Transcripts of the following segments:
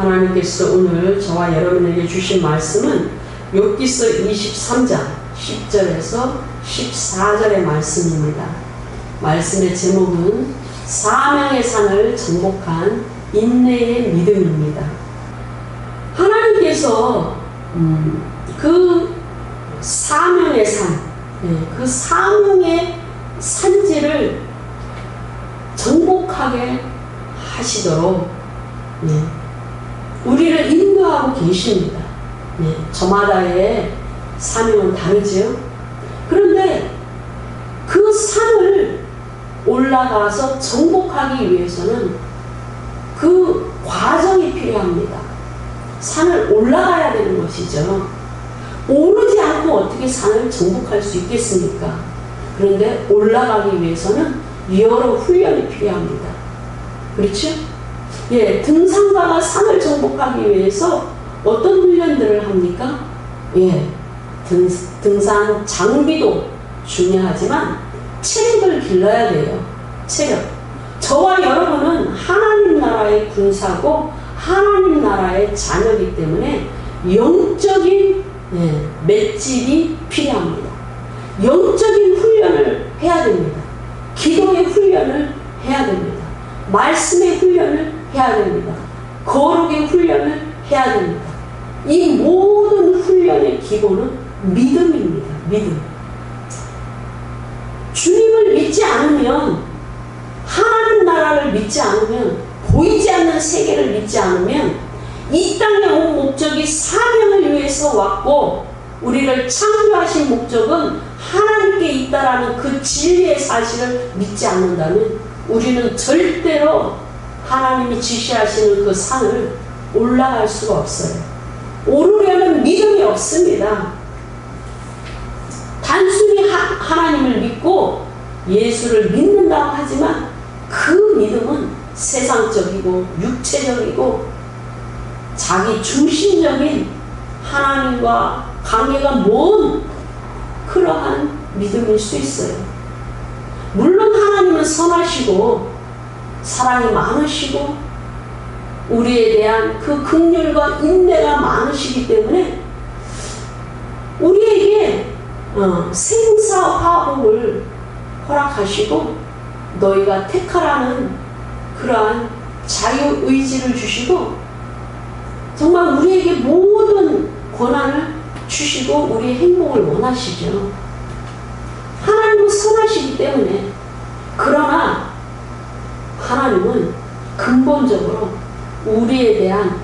하나님께서 오늘 저와 여러분에게 주신 말씀은 욥기서 23장 10절에서 14절의 말씀입니다. 말씀의 제목은 사명의 산을 정복한 인내의 믿음입니다. 하나님께서 그 사명의 산, 그 사명의 산지를 정복하게 하시도록 우리를 인도하고 계십니다. 저마다의 사명은 다르죠. 그런데 그 산을 올라가서 정복하기 위해서는 그 과정이 필요합니다. 산을 올라가야 되는 것이죠. 오르지 않고 어떻게 산을 정복할 수 있겠습니까? 그런데 올라가기 위해서는 여러 훈련이 필요합니다. 그렇죠? 등산가가 산을 정복하기 위해서 어떤 훈련들을 합니까? 등산 장비도 중요하지만 체력을 길러야 돼요. 체력. 저와 여러분은 하나님 나라의 군사고 하나님 나라의 자녀이기 때문에 영적인 맷집이 필요합니다. 영적인 훈련을 해야 됩니다. 기도의 훈련을 해야 됩니다. 말씀의 훈련을 해야 됩니다. 거룩의 훈련을 해야 됩니다. 이 모든 훈련의 기본은 믿음입니다. 믿음. 주님을 믿지 않으면, 하나님 나라를 믿지 않으면, 보이지 않는 세계를 믿지 않으면 이 땅에 온 목적이 사명을 위해서 왔고 우리를 창조하신 목적은 하나님께 있다라는 그 진리의 사실을 믿지 않는다면 우리는 절대로 하나님이 지시하시는 그 산을 올라갈 수가 없어요. 오르려면 믿음이 없습니다. 단순히 하나님을 믿고 예수를 믿는다고 하지만 그 믿음은 세상적이고 육체적이고 자기 중심적인 하나님과 관계가 먼 그러한 믿음일 수 있어요. 물론 하나님은 선하시고 사랑이 많으시고 우리에 대한 그 긍휼과 인내가 많으시기 때문에 우리에게 생사화복을 허락하시고 너희가 택하라는 그러한 자유의지를 주시고 정말 우리에게 모든 권한을 주시고 우리의 행복을 원하시죠. 하나님은 선하시기 때문에. 그러나 하나님은 근본적으로 우리에 대한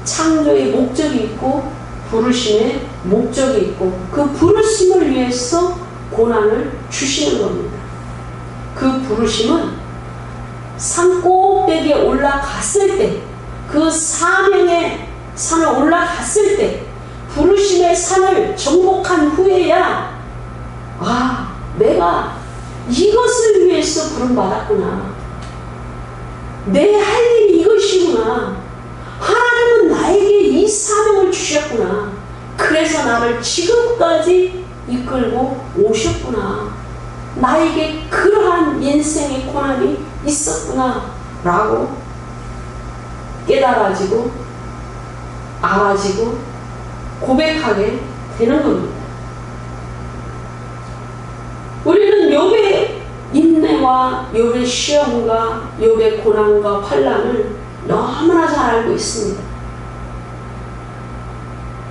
창조의 목적이 있고 부르심의 목적이 있고 그 부르심을 위해서 고난을 주시는 겁니다. 그 부르심은 산 꼭대기에 올라갔을 때, 그 사명의 산을 올라갔을 때, 부르심의 산을 정복한 후에야 내가 이것을 위해서 부름받았구나. 내 할 일이 이것이구나. 하나님은 나에게 이 사명을 주셨구나. 그래서 나를 지금까지 이끌고 오셨구나. 나에게 그러한 인생의 고난이 있었구나 라고 깨달아지고 알아지고 고백하게 되는 겁니다. 우리는 욥의 인내와 욥의 시험과 욥의 고난과 환난을 너무나 잘 알고 있습니다.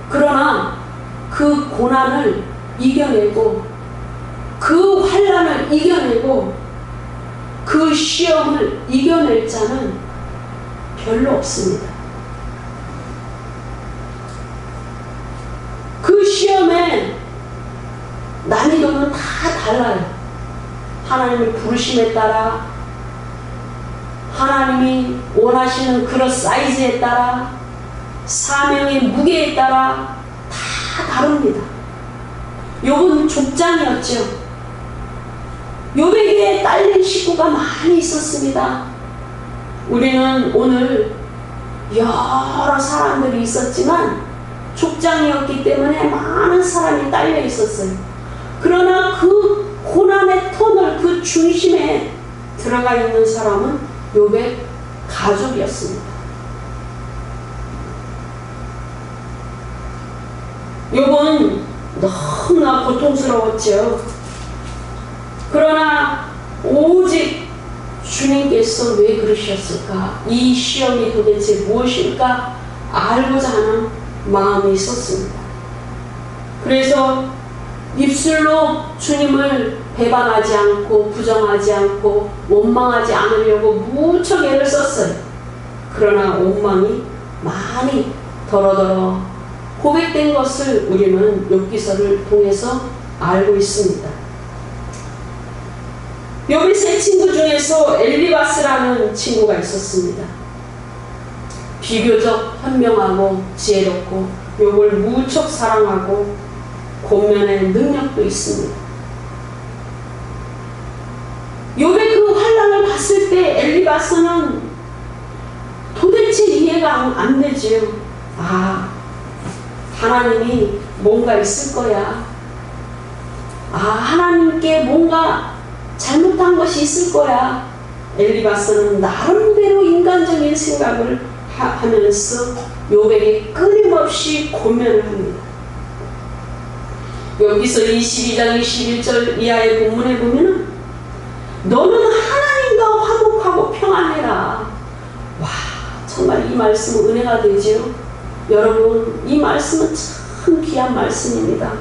그러나 그 고난을 이겨내고 그 환난을 이겨내고 그 시험을 이겨낼 자는 별로 없습니다. 그 시험의 난이도는 다 달라요. 하나님의 부르심에 따라, 하나님이 원하시는 그런 사이즈에 따라, 사명의 무게에 따라 다 다릅니다. 욥은 족장이었죠. 욥에게 딸린 식구가 많이 있었습니다. 우리는 오늘 여러 사람들이 있었지만 족장이었기 때문에 많은 사람이 딸려 있었어요. 그러나 그 고난의 터널, 그 중심에 들어가 있는 사람은 욥의 가족이었습니다. 욥은 너무나 고통스러웠죠. 그러나 오직 주님께서 왜 그러셨을까? 이 시험이 도대체 무엇일까? 알고자 하는 마음이 있었습니다. 그래서 입술로 주님을 배반하지 않고 부정하지 않고 원망하지 않으려고 무척 애를 썼어요. 그러나 원망이 많이 더러더러 고백된 것을 우리는 욥기서를 통해서 알고 있습니다. 욥의 세 친구 중에서 엘리바스라는 친구가 있었습니다. 비교적 현명하고 지혜롭고 욥을 무척 사랑하고 권면의 능력도 있습니다. 욥의 그 환난을 봤을 때 엘리바스는 도대체 이해가 안 되지요. 아, 하나님이 뭔가 있을 거야. 아, 하나님께 뭔가 잘못한 것이 있을 거야. 엘리바스는 나름대로 인간적인 생각을 하면서 욥에게 끊임없이 권면을 합니다. 여기서 22장 21절 이하의 본문에 보면은 너는 하나님과 화목하고 평안해라. 와, 정말 이 말씀은 은혜가 되지요. 여러분, 이 말씀은 참 귀한 말씀입니다.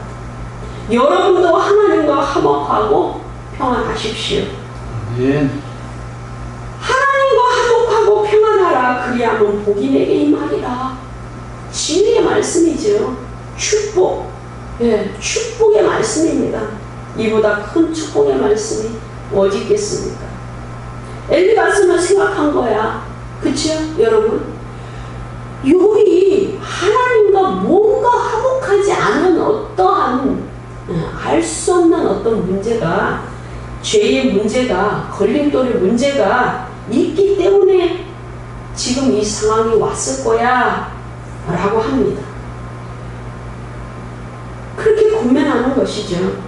여러분도 하나님과 화목하고 평안하십시오. 아멘. 하나님과 화목하고 평안하라. 그리하면 복이 내게 임하리라. 진리의 말씀이죠. 축복. 예, 축복의 말씀입니다. 이보다 큰 축복의 말씀이 어디 있겠습니까? 엘리바스는 생각한 거야. 그쵸, 여러분? 욥이 하나님과 뭔가 화목하지 않은 어떠한 알 수 없는 어떤 문제가, 죄의 문제가, 걸림돌의 문제가 있기 때문에 지금 이 상황이 왔을 거야 라고 합니다. 그렇게 권면하는 것이죠.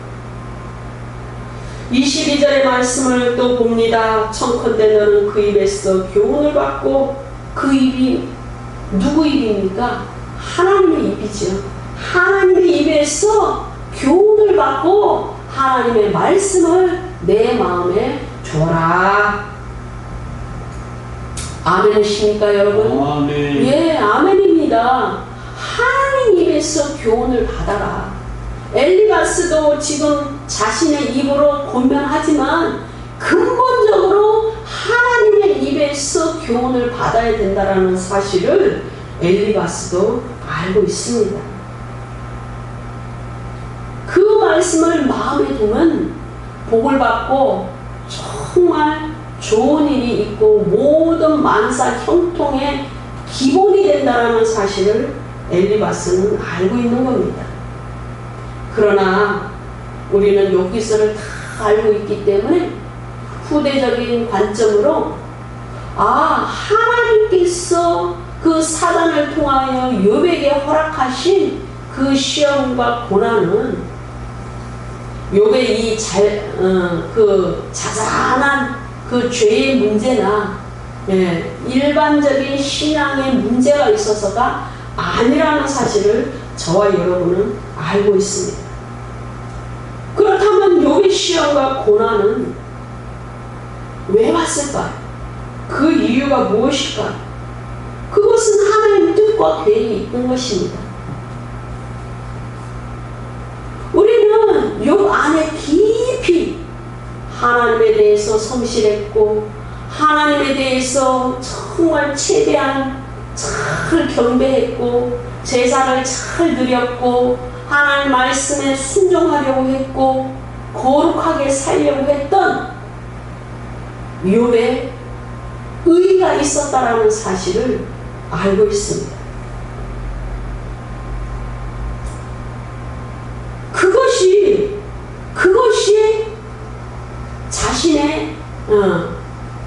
22절의 말씀을 또 봅니다. 청컨대 너는 그 입에서 교훈을 받고, 그 입이 누구 입입니까? 하나님의 입이죠. 하나님의 입에서 교훈을 받고 하나님의 말씀을 내 마음에 줘라. 아멘이십니까, 여러분? 아멘. 예, 아멘입니다. 하나님 입에서 교훈을 받아라. 엘리바스도 지금 자신의 입으로 권면하지만 근본적으로 하나님의 입에서 교훈을 받아야 된다는 사실을 엘리바스도 알고 있습니다. 그 말씀을 마음에 두면 복을 받고 정말 좋은 일이 있고 모든 만사 형통의 기본이 된다는 사실을 엘리바스는 알고 있는 겁니다. 그러나 우리는 욥기서를 다 알고 있기 때문에 후대적인 관점으로 하나님께서 그 사단을 통하여 욥에게 허락하신 그 시험과 고난은 욥의 이 자잘한 그 죄의 문제나 일반적인 신앙의 문제가 있어서가 아니라는 사실을 저와 여러분은 알고 있습니다. 그렇다면 욥의 시험과 고난은 왜 왔을까요? 그 이유가 무엇일까요? 그것은 하나님의 뜻과 계획이 있는 것입니다. 우리는 욥 안에 깊이 하나님에 대해서 성실했고 하나님에 대해서 정말 최대한 잘 경배했고 제사를 잘 드렸고 하나님 말씀에 순종하려고 했고 거룩하게 살려고 했던 욥의 의가 있었다라는 사실을 알고 있습니다. 그것이 자신의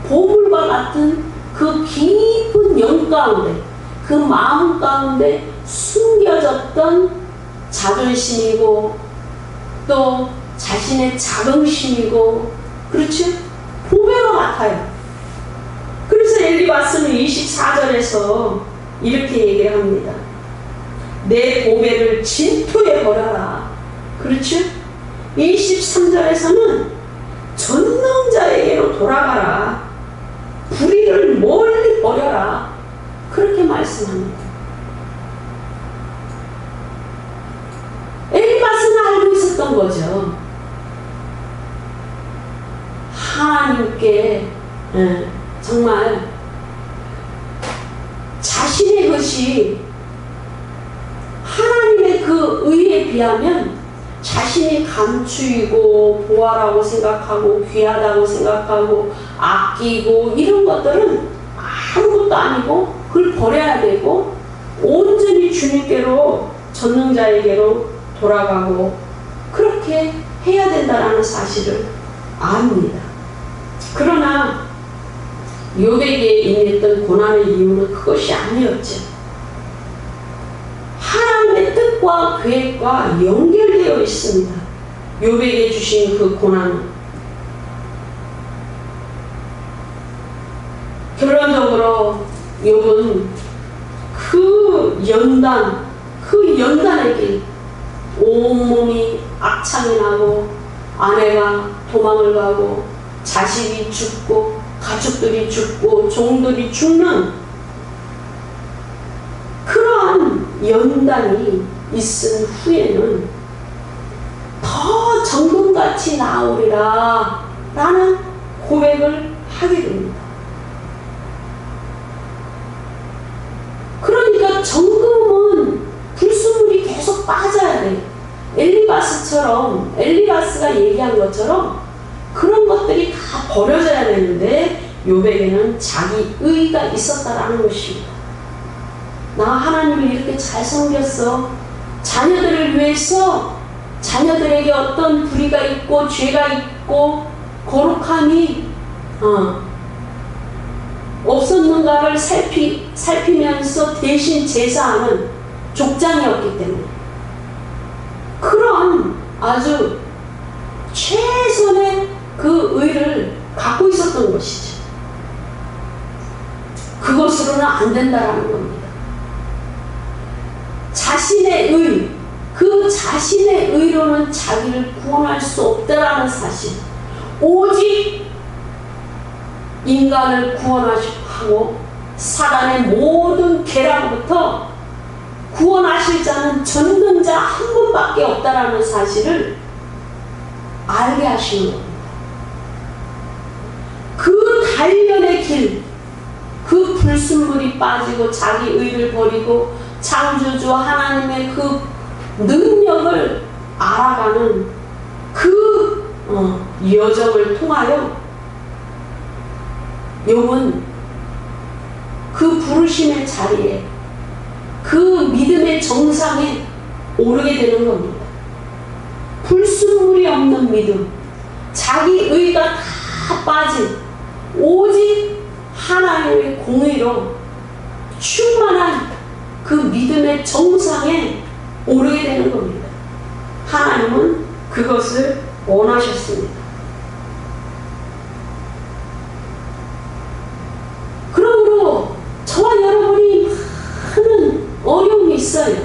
보물과 같은 그 깊은 영 가운데, 그 마음 가운데 숨겨졌던 자존심이고 또 자신의 자긍심이고, 그렇죠? 보배와 같아요. 그래서 엘리바스는 24절에서 이렇게 얘기합니다. 내 보배를 진토에 버려라. 그렇죠? 23절에서는 전능자에게로 돌아가라. 불의를 멀리 버려라. 그렇게 말씀합니다. 엘리바스는 알고 있었던 거죠. 하나님께 정말 자신의 것이 하나님의 그 의에 비하면 자신이 감추이고 보아라고 생각하고 귀하다고 생각하고 아끼고 이런 것들은 아무것도 아니고 그걸 버려야 되고 온전히 주님께로 전능자에게로 돌아가고 그렇게 해야 된다는 사실을 압니다. 그러나 욥에게 임했던 고난의 이유는 그것이 아니었죠. 하나님의 뜻과 계획과 연결되어 있습니다. 욥에게 주신 그 고난은 결론적으로 욥은 그 연단의 길, 온몸이 악창이 나고 아내가 도망을 가고 자식이 죽고 가족들이 죽고 종들이 죽는 그러한 연단이 있은 후에는 더 정금같이 나오리라 라는 고백을 하게 됩니다. 그러니까 정금은 불순물이 계속 빠져야 돼요. 엘리바스가 얘기한 것처럼 그런 것들이 다 버려져야 되는데 욥에게는 자기 의가 있었다라는 것입니다. 나 하나님을 이렇게 잘 섬겼어. 자녀들을 위해서 자녀들에게 어떤 불의가 있고 죄가 있고 거룩함이 없었는가를 살피면서 대신 제사하는 족장이었기 때문에 그런 아주 최선의 그 의를 갖고 있었던 것이죠. 그것으로는 안 된다라는 겁니다. 자신의 의, 그 자신의 의로는 자기를 구원할 수 없다라는 사실. 오직 인간을 구원하시고 사단의 모든 계략부터 구원하실 자는 전능자 한 분밖에 없다라는 사실을 알게 하시는 겁니다. 그 단련의 길, 그 불순물이 빠지고 자기 의를 버리고 창조주 하나님의 그 능력을 알아가는 그 여정을 통하여 욥은 그 부르심의 자리에 그 믿음의 정상에 오르게 되는 겁니다. 불순물이 없는 믿음, 자기 의가 다 빠진 오직 하나님의 공의로 충만한 그 믿음의 정상에 오르게 되는 겁니다. 하나님은 그것을 원하셨습니다. 그러므로 저와 여러분이 많은 어려움이 있어요.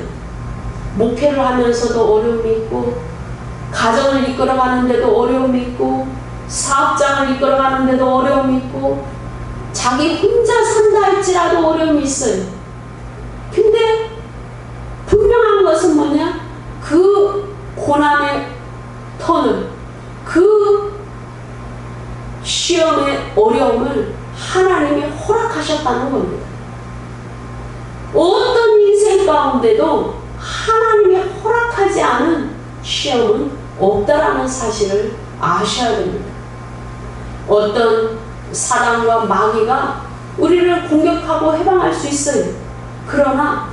목회를 하면서도 어려움이 있고 가정을 이끌어가는데도 어려움이 있고 사업장을 이끌어가는데도 어려움이 있고 자기 혼자 산다 할지라도 어려움이 있어요. 근데 분명한 것은 뭐냐? 그 고난의 터널, 그 시험의 어려움을 하나님이 허락하셨다는 겁니다. 어떤 인생 가운데도 하나님이 허락하지 않은 시험은 없다라는 사실을 아셔야 됩니다. 어떤 사단과 마귀가 우리를 공격하고 해방할 수 있어요. 그러나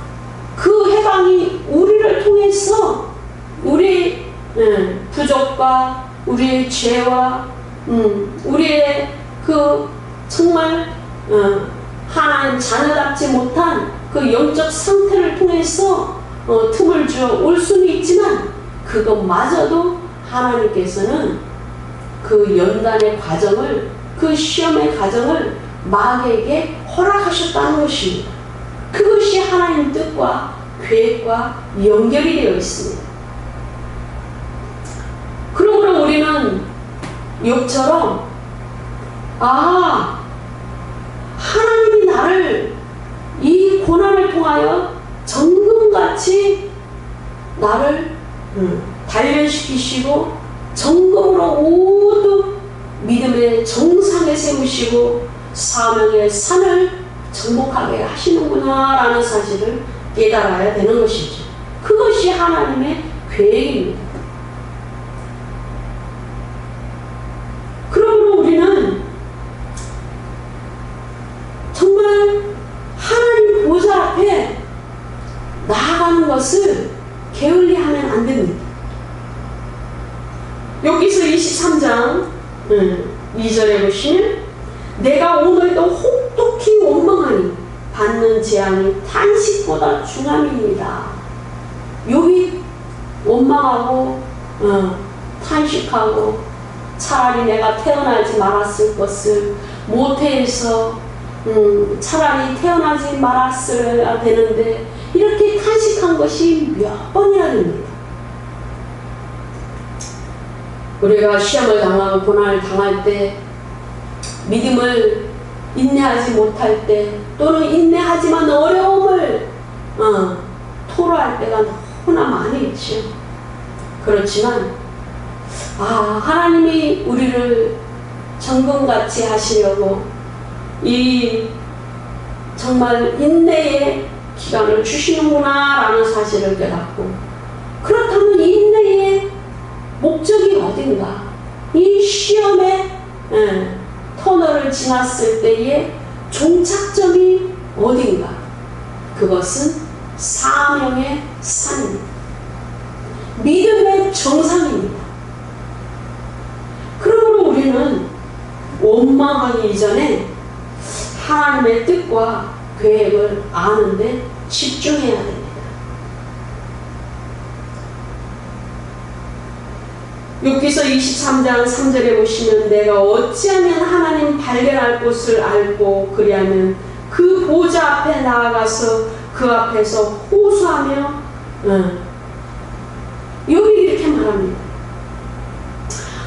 그 해방이 우리를 통해서 우리의 부족과 우리의 죄와 우리의 그 정말 하나님 자녀답지 못한 그 영적 상태를 통해서 틈을 주어 올 수는 있지만 그것마저도 하나님께서는 그 연단의 과정을, 그 시험의 과정을 마귀에게 허락하셨다는 것입니다. 그것이 하나님 뜻과 계획과 연결이 되어 있습니다. 그러므로 우리는 욥처럼 하나님이 나를 이 고난을 통하여 정금같이 나를 단련시키시고 정금으로 모두 믿음의 정상에 세우시고 사명의 산을 정복하게 하시는구나 라는 사실을 깨달아야 되는 것이죠. 그것이 하나님의 계획입니다. 그러므로 우리는 정말 하나님 보좌 앞에 나아가는 것을 게을리하면 안 됩니다. 여기서 23장 2절에 보시면 내가 오늘도 혹독히 원망하니 받는 재앙이 탄식보다 중함입니다. 욥이 원망하고 탄식하고 차라리 내가 태어나지 말았을 것을 모태에서 차라리 태어나지 말았어야 되는데 이렇게 탄식한 것이 몇 번이나 됩니다. 우리가 시험을 당하고 고난을 당할 때 믿음을 인내하지 못할 때 또는 인내하지만 어려움을 토로할 때가 너무나 많이 있죠. 그렇지만 하나님이 우리를 정금같이 하시려고 이 정말 인내의 기간을 주시는구나 라는 사실을 깨닫고 그렇다면 인내의 목적이 어딘가 이 시험의 터널을 지났을 때의 종착점이 어딘가 그것은 사명의 산입니다. 믿음의 정상입니다. 그러므로 우리는 원망하기 이전에 하나님의 뜻과 계획을 아는데 집중해야 됩니다. 욥기서 23장 3절에 보시면 내가 어찌하면 하나님 발견할 곳을 알고 그리하면 그 보좌 앞에 나아가서 그 앞에서 호소하며 욥이 이렇게 말합니다.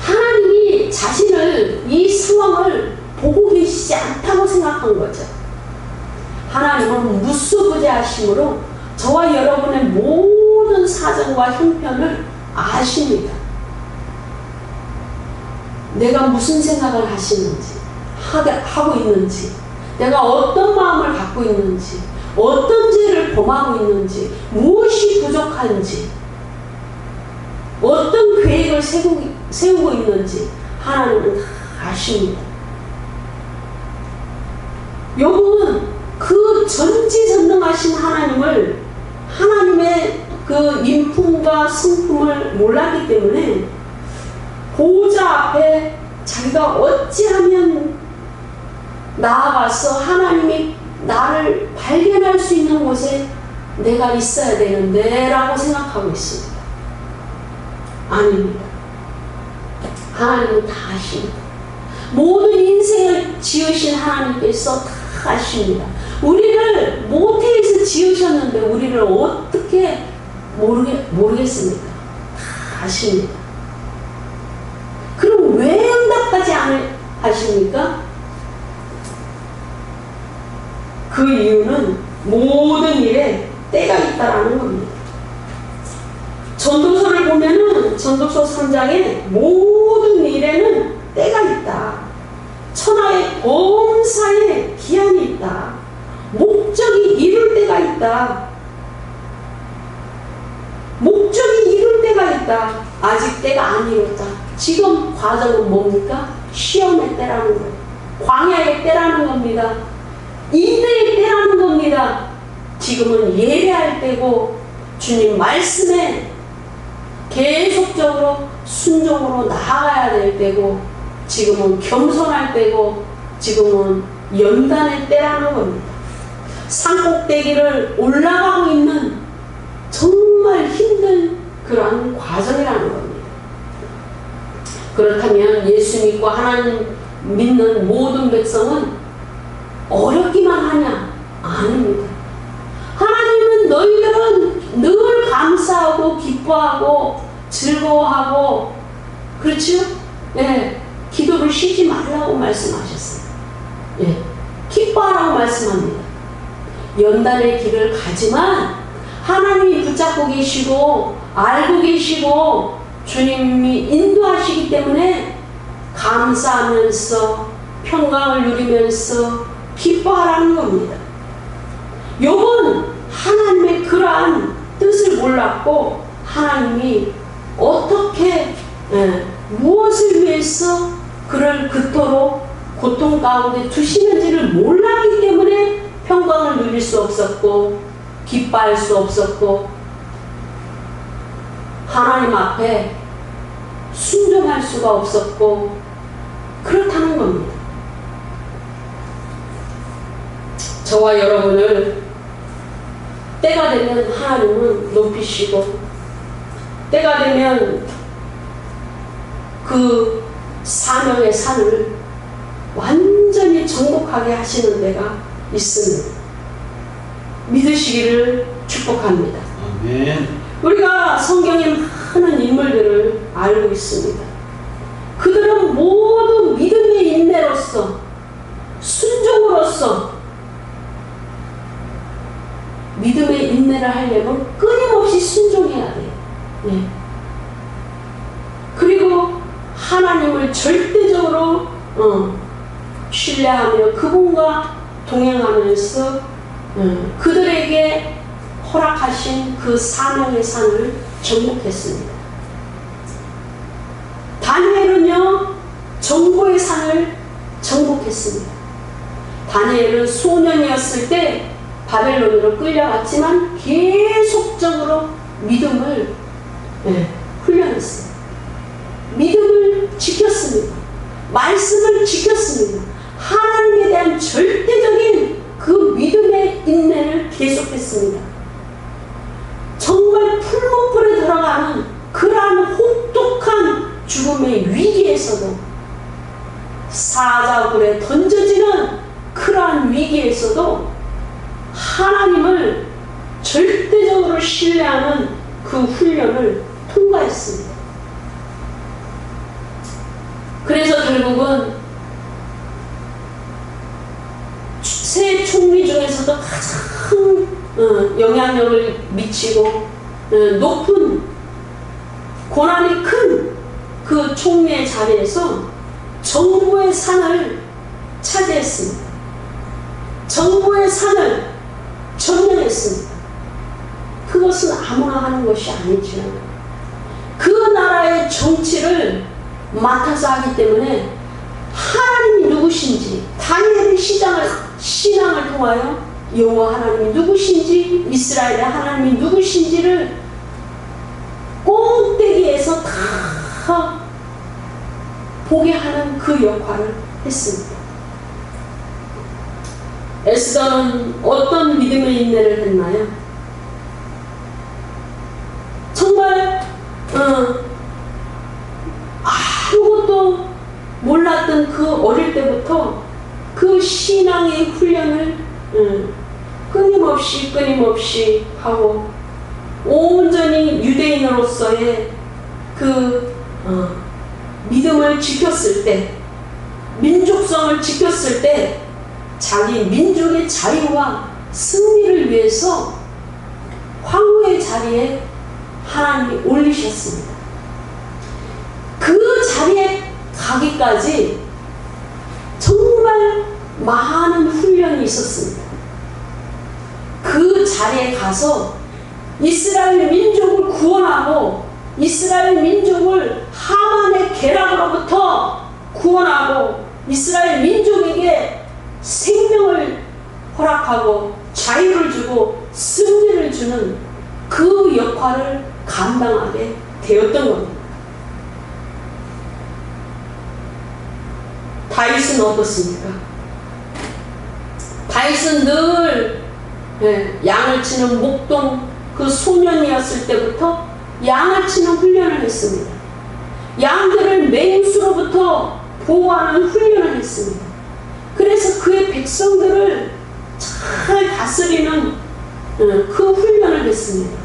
하나님이 자신을 이 상황을 보고 계시지 않다고 생각한 거죠. 하나님은 무소부재하심으로 저와 여러분의 모든 사정과 형편을 아십니다. 내가 무슨 생각을 하시는지, 하고 있는지, 내가 어떤 마음을 갖고 있는지, 어떤 죄를 범하고 있는지, 무엇이 부족한지, 어떤 계획을 세우고 있는지 하나님은 다 아십니다. 욥은 그 전지전능하신 하나님을 하나님의 그 인품과 성품을 몰랐기 때문에 보좌 앞에 자기가 어찌하면 나아가서 하나님이 나를 발견할 수 있는 곳에 내가 있어야 되는데 라고 생각하고 있습니다. 아닙니다. 하나님은 다 아십니다. 모든 인생을 지으신 하나님께서 다 아십니다. 우리를 모태에서 지으셨는데 우리를 어떻게 모르겠습니까? 다 아십니다. 그럼 왜 응답하지 않으십니까? 그 이유는 모든 일에 때가 있다라는 겁니다. 전도서를 보면은 전도서 3장에 모든 일에는 때가 있다. 천하의 범사에 기한이 있다. 목적이 이룰 때가 있다. 목적이 이룰 때가 있다. 아직 때가 안 이뤘다. 지금 과정은 뭡니까? 시험의 때라는 거예요. 광야의 때라는 겁니다. 인내의 때라는 겁니다. 지금은 예배할 때고 주님 말씀에 계속적으로 순종으로 나아가야 될 때고 지금은 겸손할 때고 지금은 연단의 때라는 겁니다. 산꼭대기를 올라가고 있는 정말 힘든 그러한 과정이라는 겁니다. 그렇다면 예수 믿고 하나님 믿는 모든 백성은 어렵기만 하냐? 아닙니다. 하나님은 너희들은 기뻐하고 즐거워하고, 그렇죠? 예, 기도를 쉬지 말라고 말씀하셨어요. 예, 기뻐하라고 말씀합니다. 연단의 길을 가지만 하나님이 붙잡고 계시고 알고 계시고 주님이 인도하시기 때문에 감사하면서 평강을 누리면서 기뻐하라는 겁니다. 욥은 하나님의 그러한 뜻을 몰랐고 하나님이 어떻게 무엇을 위해서 그를 그토록 고통 가운데 두시는지를 몰랐기 때문에 평강을 누릴 수 없었고 기뻐할 수 없었고 하나님 앞에 순종할 수가 없었고 그렇다는 겁니다. 저와 여러분을 때가 되면 하나님은 높이시고 때가 되면 그 사명의 산을 완전히 정복하게 하시는 데가 있습니다. 믿으시기를 축복합니다. 아멘. 우리가 성경에 많은 인물들을 알고 있습니다. 그들은 모두 믿음의 인내로서 순종으로서 믿음의 인내를 하려면 끊임없이 순종해야 돼요. 네. 그리고 하나님을 절대적으로 신뢰하며 그분과 동행하면서 그들에게 허락하신 그 사명의 산을 정복했습니다. 다니엘은요, 정보의 산을 정복했습니다. 다니엘은 소년이었을 때 바벨론으로 끌려갔지만 계속적으로 믿음을 훈련했어요. 믿음을 지켰습니다. 말씀을 지켰습니다. 하나님에 대한 절대적인 그 믿음의 인내를 계속했습니다. 정말 풀무불에 들어가는 그러한 혹독한 죽음의 위기에서도 사자굴에 던져지는 그러한 위기에서도 하나님을 절대적으로 신뢰하는 그 훈련을 통과했습니다. 그래서 결국은 세 총리 중에서도 가장 영향력을 미치고 높은 고난이 큰 그 총리의 자리에서 정보의 산을 차지했습니다. 정보의 산을 점령했습니다. 그것은 아무나 하는 것이 아니죠. 그 나라의 정치를 맡아서 하기 때문에 하나님이 누구신지, 다니엘의 신앙을 통하여 여호와 하나님이 누구신지, 이스라엘의 하나님이 누구신지를 꼭대기에서 다 보게 하는 그 역할을 했습니다. 에스더는 어떤 믿음의 인내를 했나요? 정말 아무것도 몰랐던 그 어릴 때부터 그 신앙의 훈련을 끊임없이 하고 온전히 유대인으로서의 그 믿음을 지켰을 때, 민족성을 지켰을 때 자기 민족의 자유와 승리를 위해서 황후의 자리에 하나님이 올리셨습니다. 그 자리에 가기까지 정말 많은 훈련이 있었습니다. 그 자리에 가서 이스라엘 민족을 구원하고 이스라엘 민족을 하만의 계략으로부터 구원하고 이스라엘 민족에게 생명을 허락하고 자유를 주고 승리를 주는 그 역할을 감당하게 되었던 겁니다. 다윗은 어떻습니까? 다윗은 늘 양을 치는 목동 그 소년이었을 때부터 양을 치는 훈련을 했습니다. 양들을 맹수로부터 보호하는 훈련을 했습니다. 그래서 그의 백성들을 잘 다스리는 그 훈련을 했습니다.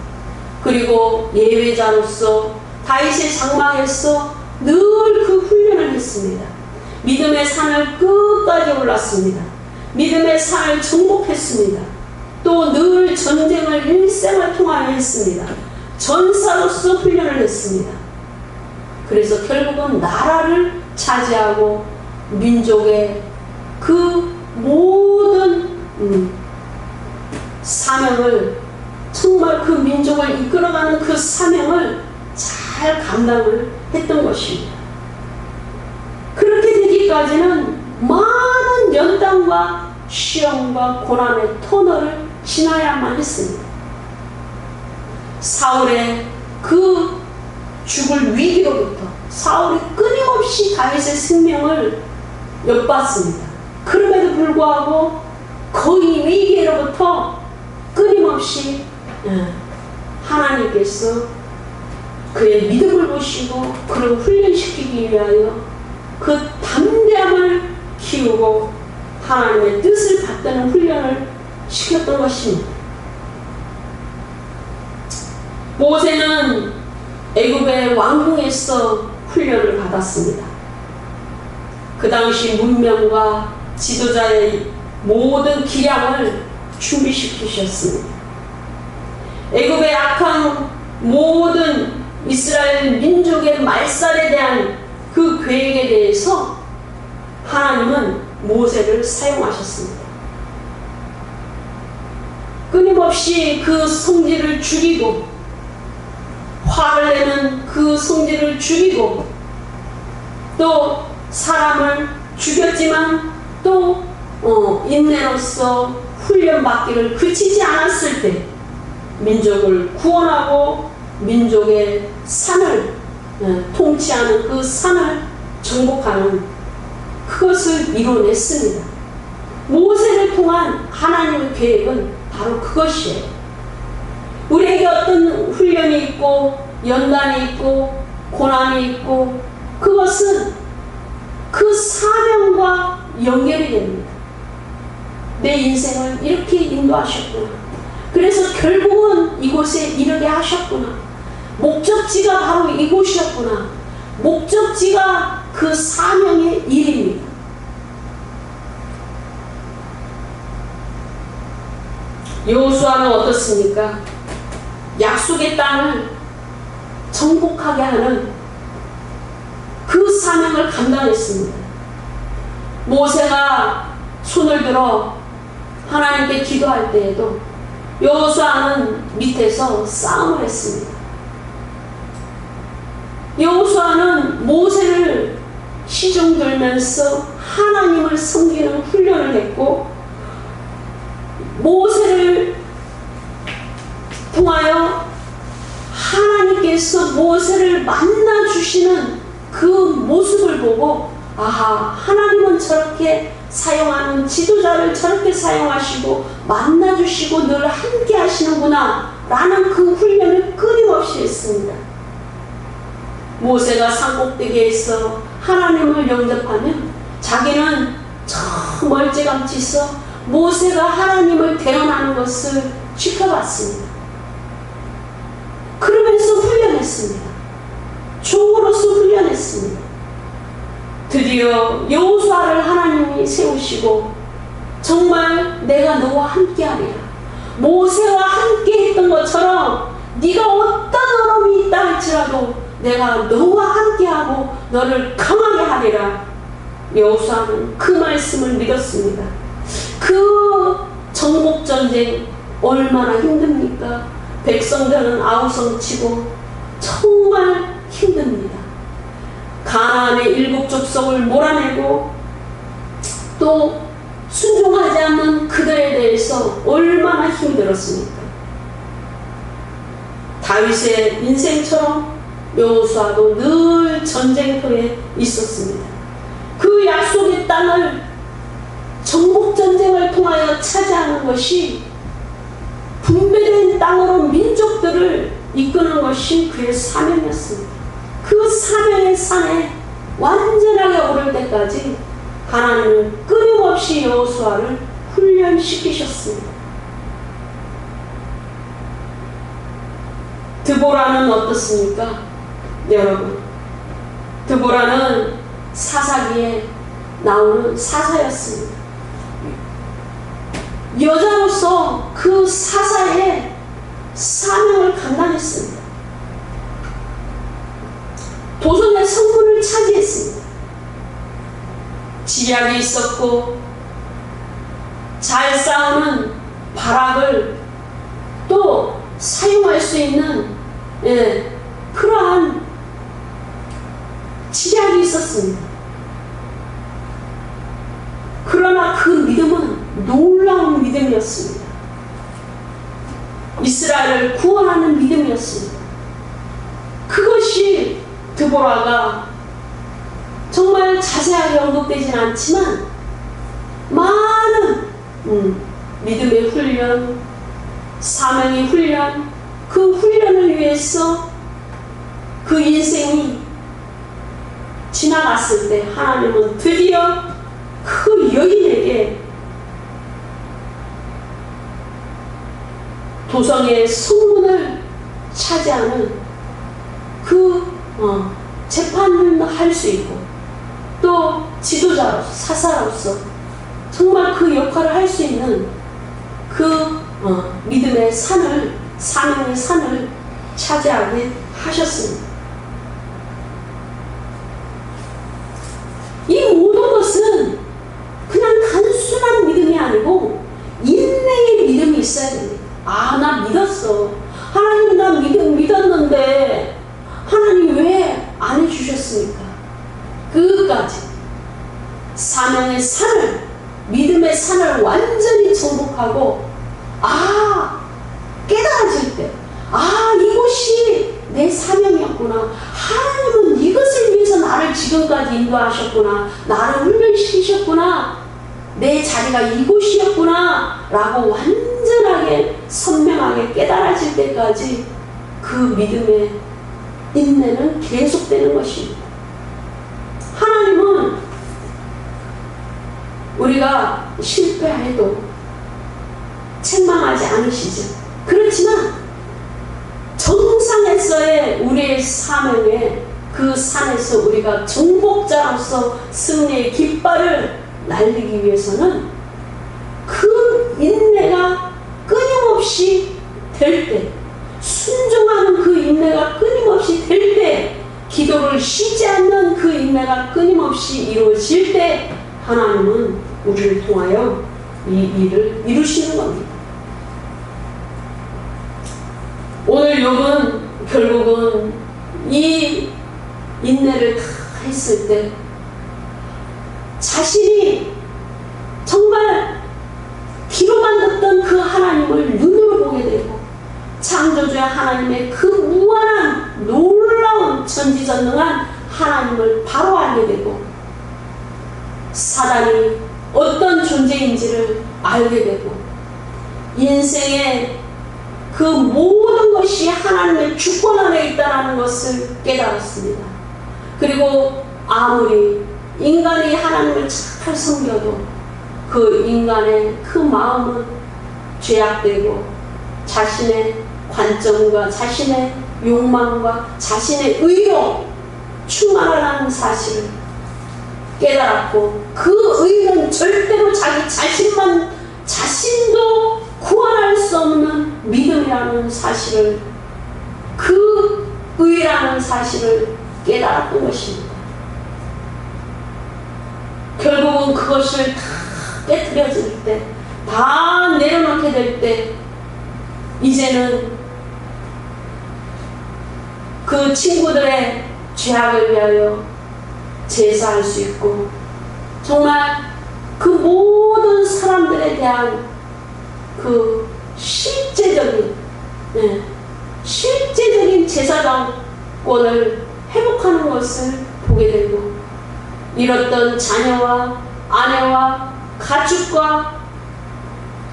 그리고 예외자로서 다윗의 장막에서 늘 그 훈련을 했습니다. 믿음의 산을 끝까지 올랐습니다. 믿음의 산을 정복했습니다. 또 늘 전쟁을 일생을 통하여 했습니다. 전사로서 훈련을 했습니다. 그래서 결국은 나라를 차지하고 민족의 그 모든 사명을, 정말 그 민족을 이끌어가는 그 사명을 잘 감당을 했던 것입니다. 그렇게 되기까지는 많은 연단과 시험과 고난의 터널을 지나야만 했습니다. 사울의 그 죽을 위기로부터 사울이 끊임없이 다윗의 생명을 엿봤습니다. 그럼에도 불구하고 거의 위기로부터 끊임없이 하나님께서 그의 믿음을 보시고 그를 훈련시키기 위하여 그 담대함을 키우고 하나님의 뜻을 받드는 훈련을 시켰던 것입니다. 모세는 애굽의 왕궁에서 훈련을 받았습니다. 그 당시 문명과 지도자의 모든 기량을 준비시키셨습니다. 애굽의 악한 모든 이스라엘 민족의 말살에 대한 그 계획에 대해서 하나님은 모세를 사용하셨습니다. 끊임없이 그 성질을 죽이고, 화를 내는 그 성질을 죽이고, 또 사람을 죽였지만 또 인내로서 훈련받기를 그치지 않았을 때 민족을 구원하고 민족의 산을 통치하는 그 산을 정복하는 그것을 이뤄냈습니다. 모세를 통한 하나님의 계획은 바로 그것이에요. 우리에게 어떤 훈련이 있고 연단이 있고 고난이 있고 그것은 그 사명과 연결이 됩니다. 내 인생을 이렇게 인도하셨구나. 그래서 결국은 이곳에 이르게 하셨구나. 목적지가 바로 이곳이었구나. 목적지가 그 사명의 일입니다. 여호수아는 어떻습니까? 약속의 땅을 정복하게 하는 그 사명을 감당했습니다. 모세가 손을 들어 하나님께 기도할 때에도 여호수아는 밑에서 싸움을 했습니다. 여호수아는 모세를 시중 들면서 하나님을 섬기는 훈련을 했고, 모세를 통하여 하나님께서 모세를 만나주시는 그 모습을 보고, 아하, 하나님은 저렇게 사용하는 지도자를 저렇게 사용하시고 만나주시고 늘 함께 하시는구나 라는 그 훈련을 끊임없이 했습니다. 모세가 산꼭대기에서 하나님을 영접하면 자기는 저 멀찌감치서 모세가 하나님을 대언하는 것을 지켜봤습니다. 그러면서 훈련했습니다. 종으로서 훈련했습니다. 드디어 여호수아를 하나님이 세우시고 정말 내가 너와 함께하리라. 모세와 함께 했던 것처럼 네가 어떤 어려움이 있다 할지라도 내가 너와 함께하고 너를 강하게 하리라. 여호수아는 그 말씀을 믿었습니다. 그 정복전쟁 얼마나 힘듭니까? 백성들은 아우성치고 정말 힘듭니다. 가나안의 7 족속을 몰아내고 또 순종하지 않는 그들에 대해서 얼마나 힘들었습니까? 다윗의 인생처럼 여호수아도 늘 전쟁터에 있었습니다. 그 약속의 땅을 정복전쟁을 통하여 차지하는 것이, 분배된 땅으로 민족들을 이끄는 것이 그의 사명이었습니다. 그 사명의 산에 완전하게 오를 때까지 하나님은 끊임없이 여호수아를 훈련시키셨습니다. 드보라는 어떻습니까? 여러분, 드보라는 사사기에 나오는 사사였습니다. 여자로서 그 사사의 사명을 감당했습니다. 도성의 성문을 차지했습니다. 지략이 있었고 잘 싸우는 발악을 또 사용할 수 있는 그러한 지략이 있었습니다. 그러나 그 믿음은 놀라운 믿음이었습니다. 이스라엘을 구원하는 믿음이었습니다. 그것이 드보라가 정말 자세하게 언급되진 않지만 많은 믿음의 훈련, 사명의 훈련, 그 훈련을 위해서 그 인생이 지나갔을 때 하나님은 드디어 그 여인에게 도성의 성문을 차지하는 그 재판을 할 수 있고 또 지도자로서 사사로서 정말 그 역할을 할 수 있는 그 믿음의 산을, 사명의 산을 차지하게 하셨습니다. 이 모든 것은 그냥 단순한 믿음이 아니고 인내의 믿음이 있어야 됩니다. 아, 나 믿었어. 하나님, 나 믿었는데 하나님 왜 안 해주셨습니까? 끝까지 사명의 산을, 믿음의 산을 완전히 정복하고 깨달아질 때 이것이 내 사명이었구나. 하나님은 이것을 위해서 나를 지금까지 인도하셨구나. 나를 훈련시키셨구나. 내 자리가 이곳이었구나 라고 완전하게 선명하게 깨달아질 때까지 그 믿음의 인내는 계속되는 것입니다. 하나님은 우리가 실패해도 책망하지 않으시죠. 그렇지만 정상에서의 우리의 사명에 그 산에서 우리가 정복자로서 승리의 깃발을 날리기 위해서는 그 인내가 끊임없이 될 때, 순종하는 그 인내가 끊임없이 될 때, 기도를 쉬지 않는 그 인내가 끊임없이 이루어질 때 하나님은 우리를 통하여 이 일을 이루시는 겁니다. 오늘 욥은 결국은 이 인내를 다 했을 때 자신이 정말 귀로만 듣던 그 하나님을 눈으로 보게 되고 창조주의 하나님의 그 무한한 놀라운 전지전능한 하나님을 바로 알게 되고 사단이 어떤 존재인지를 알게 되고 인생의 그 모든 것이 하나님의 주권 안에 있다는 것을 깨달았습니다. 그리고 아무리 인간이 하나님을 잘 섬겨도 그 인간의 그 마음은 죄악되고 자신의 관점과 자신의 욕망과 자신의 의로 충만하라는 사실을 깨달았고 그 의는 절대로 자기 자신도 구원할 수 없는 믿음이라는 사실을, 그 의라는 사실을 깨달았던 것입니다. 결국은 그것을 다 깨트려질 때, 다 내려놓게 될 때 이제는 그 친구들의 죄악을 위하여 제사할 수 있고 정말 그 모든 사람들에 대한 그 실제적인 제사장권을 회복하는 것을 보게 되고 잃었던 자녀와 아내와 가축과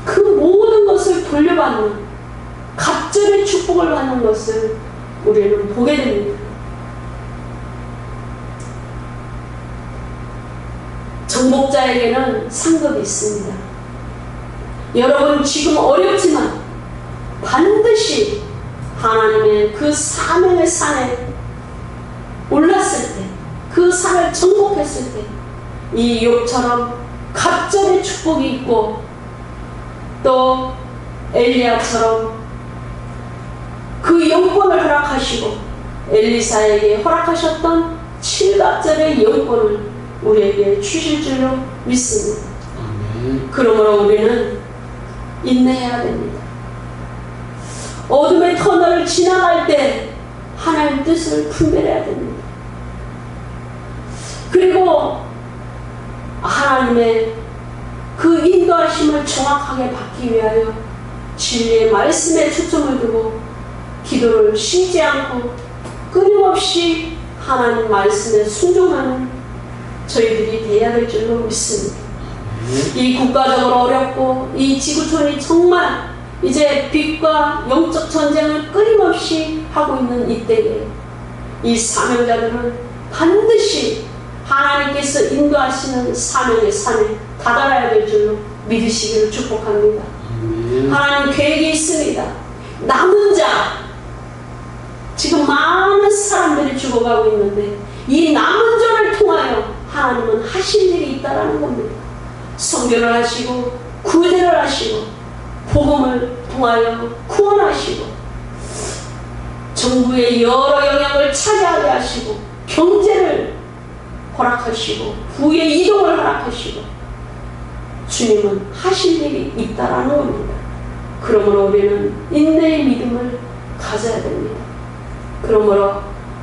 그 모든 것을 돌려받는 갑절의 축복을 받는 것을 우리는 보게 됩니다. 정복자에게는 상급이 있습니다. 여러분 지금 어렵지만 반드시 하나님의 그 사명의 산에 올랐을 때, 그 산을 정복했을 때, 이 욥처럼 갑절의 축복이 있고, 또 엘리야처럼 그 영권을 허락하시고 엘리사에게 허락하셨던 7갑절의 영권을 우리에게 주실 줄로 믿습니다. 그러므로 우리는 인내해야 됩니다. 어둠의 터널을 지나갈 때 하나님의 뜻을 분별해야 됩니다. 그리고 하나님의 그 인도하심을 정확하게 받기 위하여 진리의 말씀에 초점을 두고 기도를 쉬지 않고 끊임없이 하나님 말씀에 순종하는 저희들이 되어야 될 줄로 믿습니다. 이 국가적으로 어렵고 이 지구촌이 정말 이제 빛과 영적 전쟁을 끊임없이 하고 있는 이때에 이 사명자들은 반드시 하나님께서 인도하시는 사명의 산에 다다라야 될 줄로 믿으시기를 축복합니다. 하나님 계획이 있습니다. 남은 자, 지금 많은 사람들이 죽어가고 있는데 이 남은 자를 통하여 하나님은 하실 일이 있다라는 겁니다. 선교를 하시고 구제를 하시고 복음을 통하여 구원하시고 정부의 여러 영역을 차지하게 하시고 경제를 허락하시고 부의 이동을 허락하시고 주님은 하실 일이 있다라는 겁니다. 그러므로 우리는 인내의 믿음을 가져야 됩니다. 그러므로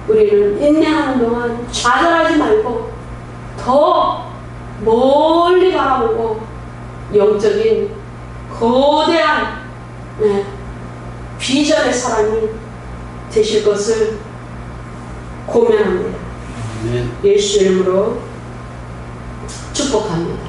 우리는 인내하는 동안 좌절하지 말고 더 멀리 바라보고 영적인 거대한 비전의 사람이 되실 것을 고면합니다. 예수 이름으로 축복합니다.